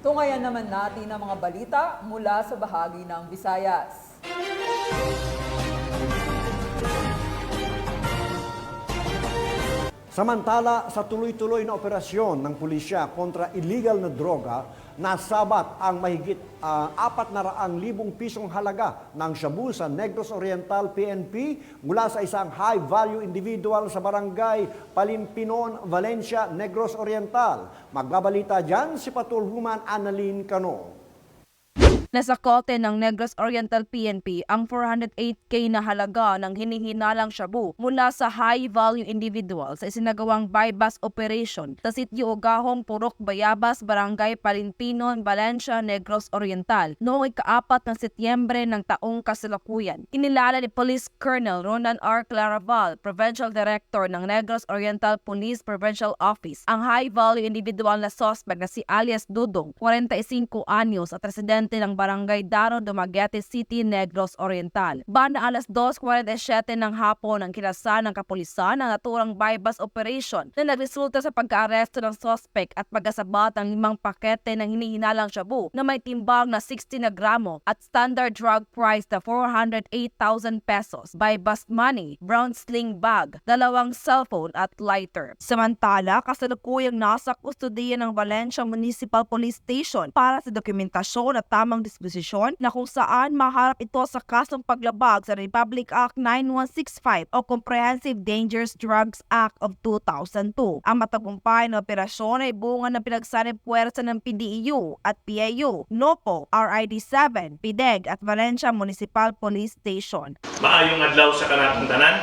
Tungayan naman natin ang mga balita mula sa bahagi ng Visayas. Samantala, sa tuloy-tuloy na operasyon ng pulisya kontra illegal na droga, nasabat ang mahigit 400,000 pisong halaga ng shabu sa Negros Oriental PNP mula sa isang high-value individual sa barangay Palimpinon, Valencia, Negros Oriental. Magbabalita dyan si Patulhuman Annalyn Cano. Nasa kote ng Negros Oriental PNP ang 408K na halaga ng hinihinalang shabu mula sa high-value individual sa isinagawang buy-bust operation sa Sitio Ogahong, Purok, Bayabas, Barangay Palimpinon, Valencia, Negros Oriental noong ika-4 ng Setyembre ng taong kasalukuyan. Kinilala ni Police Colonel Ronan R. Claraval, Provincial Director ng Negros Oriental Police Provincial Office, ang high-value individual na suspect na si alias Dudong, 45 anyos at residente ng Barangay Daro, Dumaguete City, Negros Oriental. Banda alas 2:47 ng hapon ang kinasa ng kapulisan ang naturang buy-bust operation na nagresulta sa pagka-aresto ng suspect at pagkasabat ng 5 pakete ng hinihinalang shabu na may timbang na 60 na gramo at standard drug price na 408,000 pesos, buy-bust money, brown sling bag, 2 cellphone at lighter. Samantala, kasalukuyang nasa kustodiya ng Valencia Municipal Police Station para sa dokumentasyon at tamang disposisyon na kung saan maharap ito sa kasong paglabag sa Republic Act 9165 o Comprehensive Dangerous Drugs Act of 2002. Ang matagumpay na operasyon ay bunga ng pinagsanib puwersa ng PDEU at PAU, NOPO, RID7, PIDEG at Valencia Municipal Police Station. Maayong adlaw sa kanatong tanan.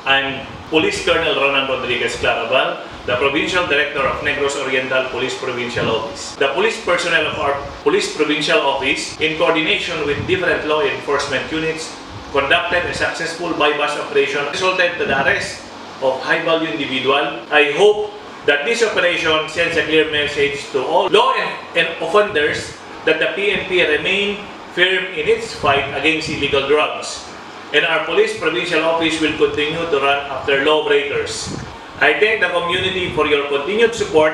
I'm Police Colonel Ronan Rodriguez Claraval, the Provincial Director of Negros Oriental Police Provincial Office. The police personnel of our Police Provincial Office, in coordination with different law enforcement units, conducted a successful buy-bust operation resulted to the arrest of high-value individual. I hope that this operation sends a clear message to all law and offenders that the PNP remain firm in its fight against illegal drugs. And our Police Provincial Office will continue to run after lawbreakers. I thank the community for your continued support.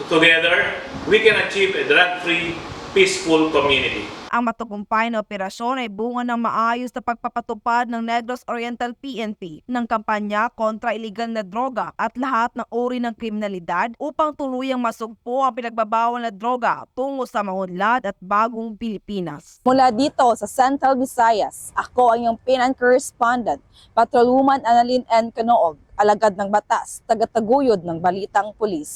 Together, we can achieve a drug-free, peaceful community. Ang matagumpay na operasyon ay bunga ng maayos na pagpapatupad ng Negros Oriental PNP ng kampanya kontra iligal na droga at lahat ng uri ng kriminalidad upang tuluyang masugpo ang pinagbabawal na droga tungo sa maunlad at bagong Pilipinas. Mula dito sa Central Visayas, ako ang iyong PNN correspondent, Patrolwoman Annalyn N. Canoog, alagad ng batas, tagataguyod ng Balitang Pulis.